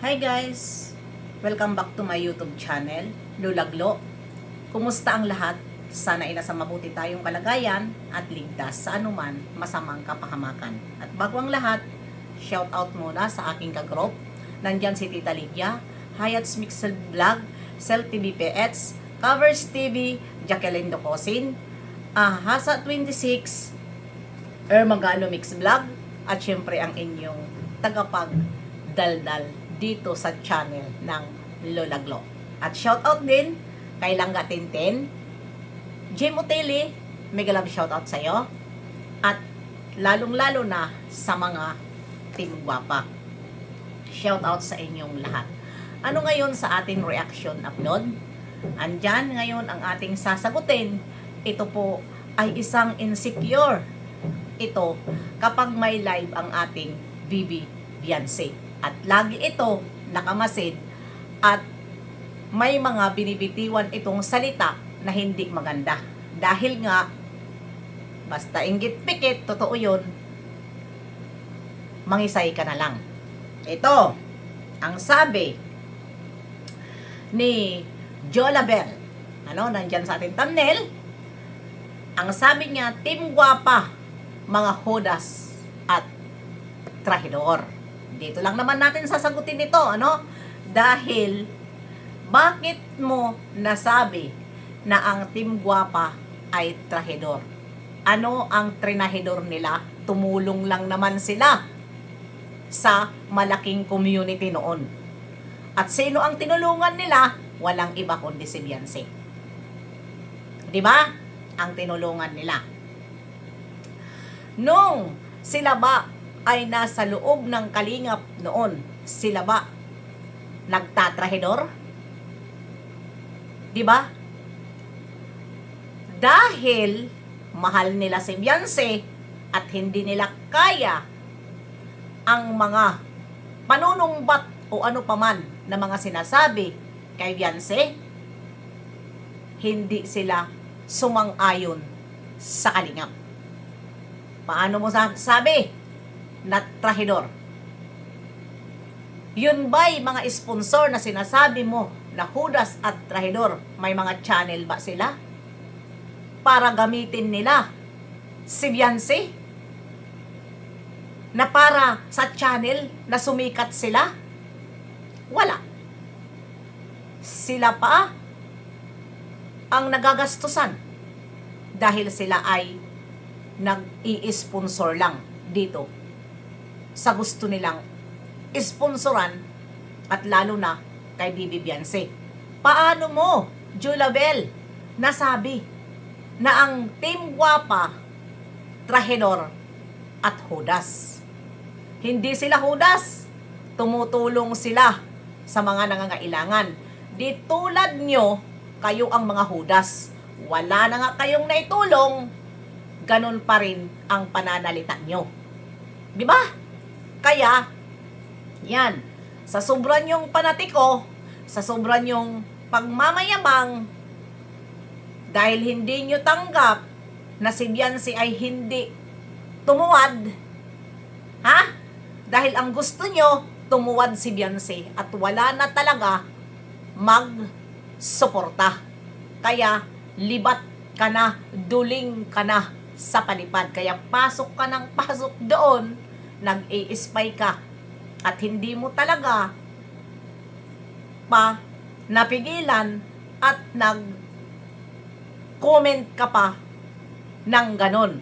Hi guys! Welcome back to my YouTube channel, Lulaglo. Kumusta ang lahat? Sana ay nasa mabuti tayong kalagayan at ligtas sa anuman masamang kapahamakan. At bago ang lahat, shout out muna sa aking kagroup. Nandyan si Tita Lydia, Hayat's Mixed Vlog, Cell TV PX, Covers TV, Jacqueline Docosin, Hasa 26, Ermagano Mix Vlog, at syempre ang inyong tagapagdaldal dito sa channel ng Lulaglo. At shoutout din kay Langga Tintin, Jim Oteli, mega love shoutout sa'yo. At lalong-lalo na sa mga Team Guapa. Shoutout sa inyong lahat. Ano ngayon sa ating reaction upload? Andyan ngayon ang ating sasagutin. Ito po ay isang insecure. Ito kapag may live ang ating Bibi Beyonce. At lagi ito nakamasid at may mga binibitiwan itong salita na hindi maganda. Dahil nga, basta inggit pikit, totoo yun, mangisay ka na lang. Ito, ang sabi ni Jola Bell, nandyan sa ating thumbnail, ang sabi niya, Team Guapa, mga hodas at trahidor. Dito lang naman natin sasagutin ito, Dahil, bakit mo nasabi na ang Team Guapa ay trahidor? Ano ang trinahidor nila? Tumulong lang naman sila sa malaking community noon. At sino ang tinulungan nila? Walang iba kundi si Beyonce. Di ba? Ang tinulungan nila. Nung sila ba ay nasa loob ng kalingap noon, sila ba nagtatrahidor? Di ba? Dahil mahal nila si Beyonce at hindi nila kaya ang mga panunumbat o ano paman na mga sinasabi kay Beyonce, hindi sila sumang-ayon sa kalingap. Paano mo sabi na trahidor? Yun ba'y mga sponsor na sinasabi mo na hudas at trahidor? May mga channel ba sila para gamitin nila si Beyonce? Na para sa channel na sumikat sila? Wala. Sila pa ang nagagastusan dahil sila ay nag-i-sponsor lang dito sa gusto nilang sponsoran at lalo na kay Bibi Beyonce. Paano mo, Jola Bell, nasabi na ang Team Guapa trahidor at hudas? Hindi sila hudas. Tumutulong sila sa mga nangangailangan. Di tulad nyo, kayo ang mga hudas. Wala na nga kayong naitulong, ganun pa rin ang pananalita nyo. Di ba? Kaya, yan, sa sobrang yung panatiko, sa sobrang yung pagmamayabang, dahil hindi nyo tanggap na si Beyonce ay hindi tumuwad, dahil ang gusto nyo, tumuwad si Beyonce at wala na talaga mag-suporta. Kaya, libat ka na, duling ka na sa palipad. Kaya pasok ka ng pasok doon, nag-i-spy ka at hindi mo talaga pa napigilan at nag-comment ka pa ng ganon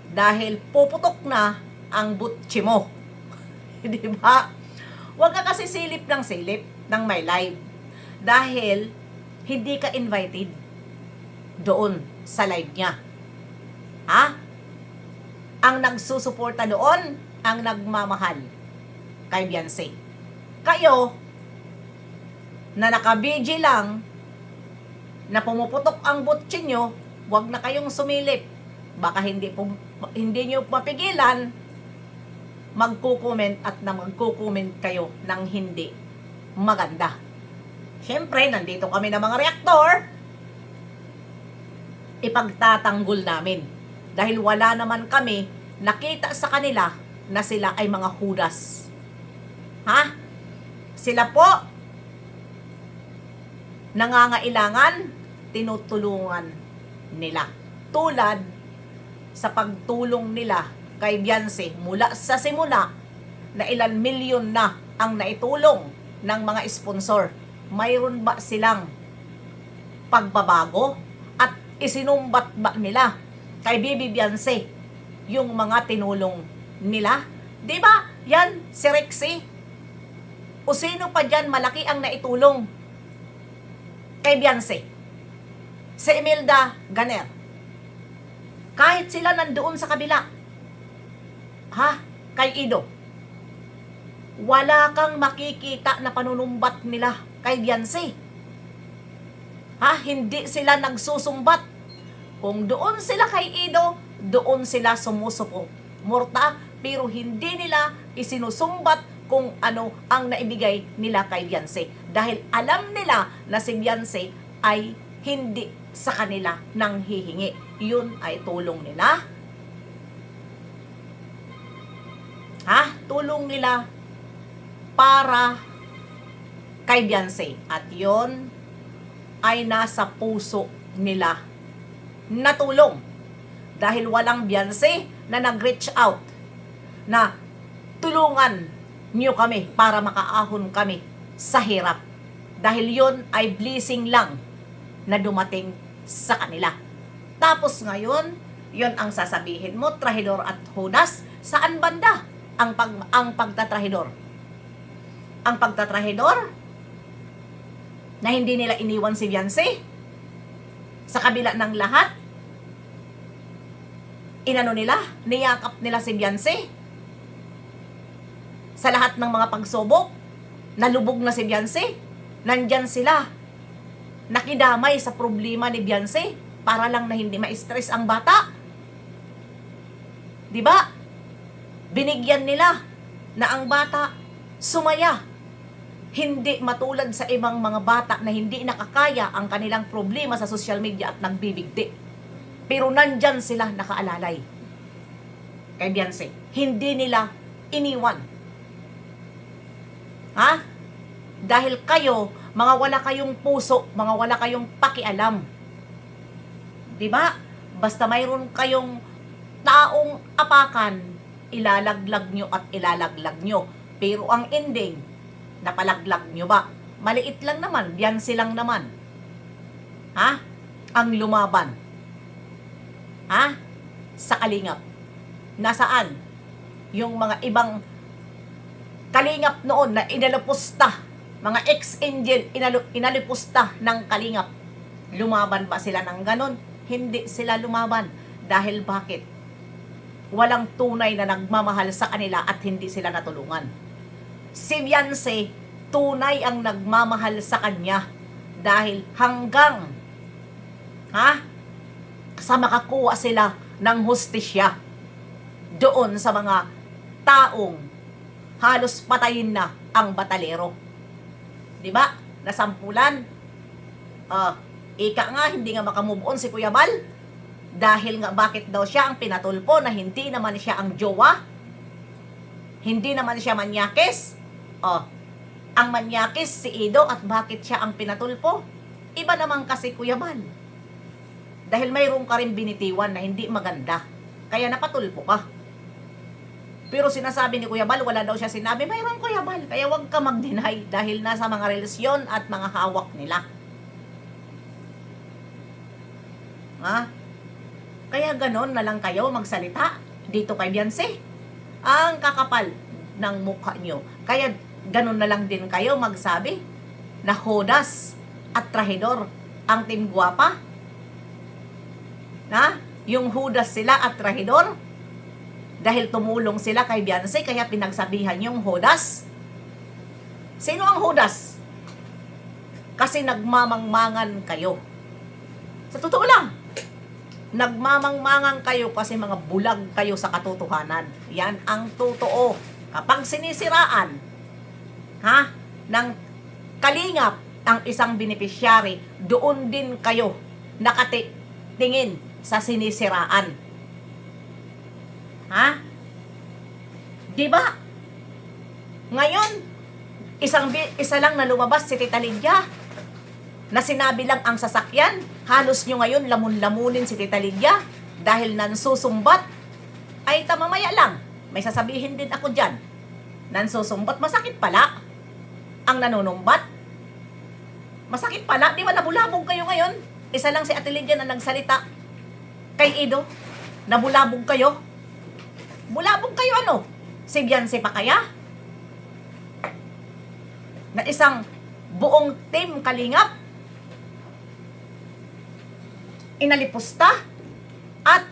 dahil puputok na ang butchi mo. Di ba? Huwag ka kasi silip ng my live dahil hindi ka invited doon sa live niya. Ang nagsusuporta doon, ang nagmamahal kay Beyonce. Kayo, na naka-BG lang, na pumuputok ang butchi nyo, wag na kayong sumilip. Baka hindi nyo mapigilan, magko-comment at na magko-comment kayo ng hindi maganda. Siyempre, nandito kami ng mga reaktor, ipagtatanggol namin. Dahil wala naman kami nakita sa kanila na sila ay mga hudas. Sila po, nangangailangan, tinutulungan nila. Tulad sa pagtulong nila kay Beyonce mula sa simula na ilan milyon na ang naitulong ng mga sponsor. Mayroon ba silang pagbabago at isinumbat ba nila kay Bibi Beyonce yung mga tinulong nila? Di ba? Yan, si Rexy. O sino pa dyan malaki ang naitulong kay Beyonce? Si Imelda Ganer. Kahit sila nandoon sa kabila, kay Ido, wala kang makikita na panunumbat nila kay Beyonce. Hindi sila nagsusumbat. Kung doon sila kay Ido, doon sila sumusuko. Morta, pero hindi nila isinusumbat kung ano ang naibigay nila kay Beyonce. Dahil alam nila na si Beyonce ay hindi sa kanila nang hihingi. Yun ay tulong nila. Tulong nila para kay Beyonce. At yun ay nasa puso nila na tulong. Dahil walang Beyonce na nag-reach out na tulungan niyo kami para makaahon kami sa hirap. Dahil yun ay blessing lang na dumating sa kanila. Tapos ngayon, yun ang sasabihin mo, trahidor at Judas, saan banda ang pagtatrahidor? Ang pagtatrahidor na hindi nila iniwan si Beyonce sa kabila ng lahat, niyakap nila si Beyonce sa lahat ng mga pagsubok, nalubog na si Beyonce, nandyan sila, nakidamay sa problema ni Beyonce para lang na hindi ma-stress ang bata. Diba? Binigyan nila na ang bata sumaya. Hindi matulad sa ibang mga bata na hindi nakakaya ang kanilang problema sa social media at nagbibigti. Pero nandyan sila nakaalalay kay Beyonce. Hindi nila iniwan. Dahil kayo, mga wala kayong puso, mga wala kayong pakialam. Diba? Basta mayroon kayong taong apakan, ilalaglag nyo at ilalaglag nyo. Pero ang ending, napalaglag nyo ba? Maliit lang naman, Beyonce lang naman. Ang lumaban. Sa kalingap. Nasaan? Yung mga ibang kalingap noon na inalipusta, mga ex-angel, inalipusta ng kalingap. Lumaban ba sila ng ganon? Hindi sila lumaban. Dahil bakit? Walang tunay na nagmamahal sa kanila at hindi sila natulungan. Si Beyonce, tunay ang nagmamahal sa kanya. Dahil hanggang sa makakuha sila ng hustisya doon sa mga taong halos patayin na ang batalero. Diba? Nasampulan. Ika nga, hindi nga makamove on si Kuya Bal. Dahil nga, bakit daw siya ang pinatulpo na hindi naman siya ang jowa? Hindi naman siya manyakis? Ang manyakis si Ido at bakit siya ang pinatulpo? Iba naman kasi Kuya Bal. Dahil mayroon ka rin binitiwan na hindi maganda. Kaya napatulpo ka. Pero sinasabi ni Kuya Bal, wala daw siya sinabi, mayroon Kuya Bal. Kaya wag ka mag-deny dahil nasa mga relasyon at mga hawak nila. Kaya ganon na lang kayo magsalita dito kay Beyonce. Ang kakapal ng mukha nyo. Kaya ganon na lang din kayo magsabi na Judas at trahidor ang Team Guwapa. Yung Judas sila at trahidor. Dahil tumulong sila kay Beyonce, kaya pinagsabihan yung Judas. Sino ang Judas? Kasi nagmamangmangan kayo. Sa totoo lang, nagmamangmangan kayo kasi mga bulag kayo sa katotohanan. Yan ang totoo. Kapag sinisiraan ng kalingap ang isang beneficiary, doon din kayo nakatingin sa sinisiraan. Diba? Ngayon, Isa lang na lumabas si Tita Lydia na sinabi lang ang sasakyan. Halos nyo ngayon lamun-lamunin si Tita Lydia dahil nansusumbat. Ay tamamaya lang, may sasabihin din ako dyan. Nansusumbat, masakit pala ang nanunumbat. Masakit pala, di ba nabulabog kayo ngayon? Isa lang si Ate Lydia na nagsalita kay Ido. Nabulabog kayo. Bulabog kayo ano? Si Beyonce pa kaya? Na isang buong team Kalingap inalipusta at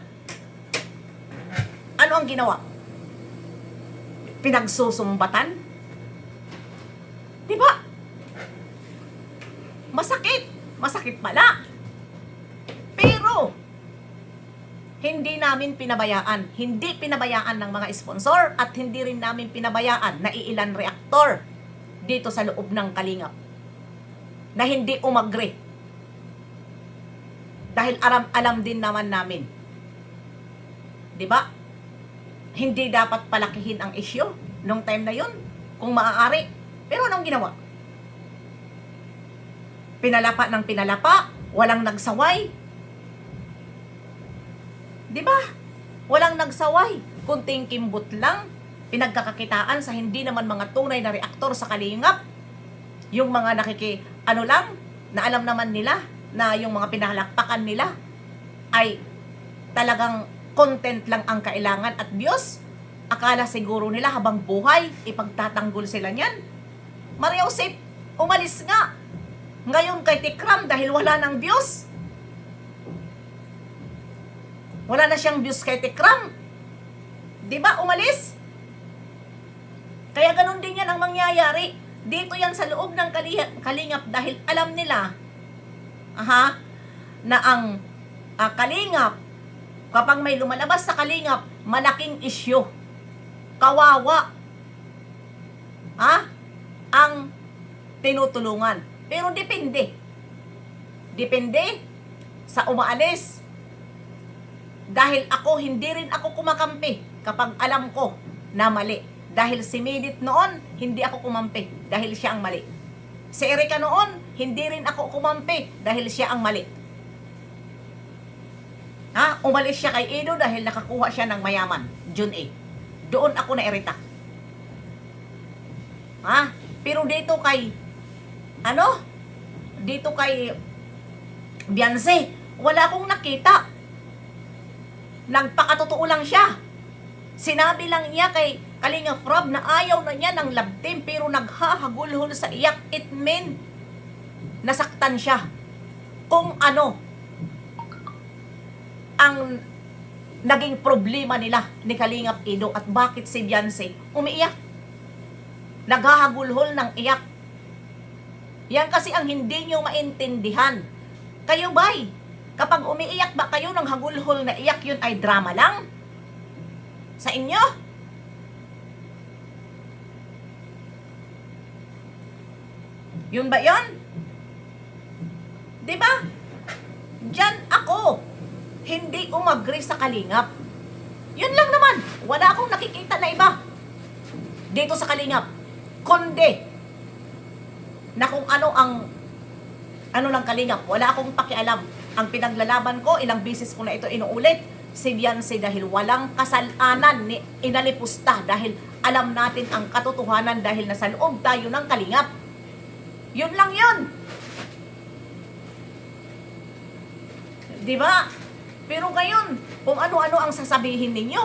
ano ang ginawa? Pinagsusumbatan? Di ba? Masakit pala. Pero hindi namin pinabayaan. Hindi pinabayaan ng mga sponsor at hindi rin namin pinabayaan na iilan reaktor dito sa loob ng Kalingap na hindi umagri. Dahil alam din naman namin. 'Di ba? Hindi dapat palakihin ang issue nung time na 'yon kung maaari. Pero anong ginawa? Pinalapa ng pinalapa, walang nagsaway. 'Di ba? Walang nagsaway, kunting kimbot lang, pinagkakakitaan sa hindi naman mga tunay na reaktor sa Kalingap. Yung mga lang, na alam naman nila na yung mga pinahalakpakan nila ay talagang content lang ang kailangan at views. Akala siguro nila habang buhay, ipagtatanggol sila niyan. Maria Josep, umalis nga. Ngayon kay Tikram dahil wala nang views. Wala na siyang views kay Tikram. Di ba umalis? Kaya ganun din yan ang mangyayari. Dito yan sa loob ng Kalingap dahil alam nila na ang Kalingap, kapag may lumalabas sa Kalingap, malaking issue. Kawawa. Ang tinutulungan. Pero depende. Depende sa umaalis. Dahil hindi rin ako kumakampi kapag alam ko na mali. Dahil si Midit noon, hindi ako kumampi dahil siya ang mali. Si Erika noon, hindi rin ako kumampi dahil siya ang mali. Umalis siya kay Ido dahil nakakuha siya ng mayaman, June A. Doon ako nairita. Pero dito kay Beyonce, wala akong nakita. Nagpakatotoo lang siya. Sinabi lang niya kay Kalingap Rob na ayaw na niya ng love team pero naghahagulhol sa iyak. It mean nasaktan siya. Kung ano ang naging problema nila ni Kalingap Ido at bakit si Beyonce umiiyak. Naghahagulhol ng iyak. Yan kasi ang hindi nyo maintindihan. Kayo ba'y kapag umiiyak ba kayo ng hagulhol na iyak, yun ay drama lang? Sa inyo? Yun ba yun? Diba? Diyan ako hindi umagri sa Kalingap. Yun lang naman. Wala akong nakikita na iba dito sa Kalingap. Kundi na kung ano ng Kalingap. Wala akong pakialam. Ang pinaglalaban ko, ilang bisis ko na ito inuulit, si Beyonce dahil walang kasalanan ni inalipusta dahil alam natin ang katotohanan dahil nasa loob tayo ng Kalingap. Yun lang yun. Diba? Pero ngayon, kung ano-ano ang sasabihin ninyo,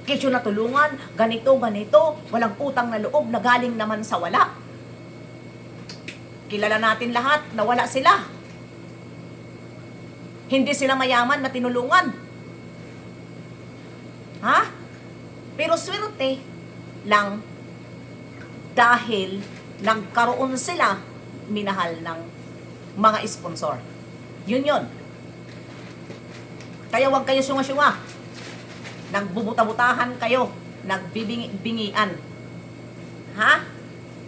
kesyo na tulungan, ganito, walang utang na loob na galing naman sa wala. Kilala natin lahat na wala sila. Hindi sila mayaman na tinulungan. Pero swerte lang dahil nagkaroon sila minahal ng mga sponsor. Yun. Kaya wag kayo syunga-syunga. Nagbubuta-butahan kayo. Nagbibingi-bingian.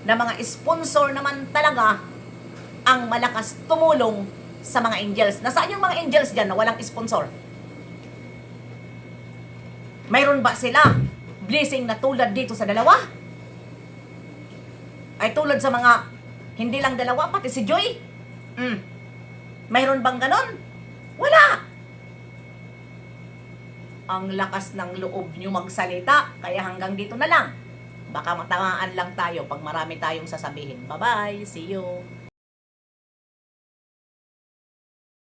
Na mga sponsor naman talaga ang malakas tumulong sa mga angels. Nasaan yung mga angels dyan na walang sponsor? Mayroon ba sila blessing na tulad dito sa dalawa? Ay tulad sa mga, hindi lang dalawa, pati si Joy. Mayroon bang ganon? Wala! Ang lakas ng loob nyo magsalita, kaya hanggang dito na lang. Baka matamaan lang tayo pag marami tayong sasabihin. Bye-bye, see you!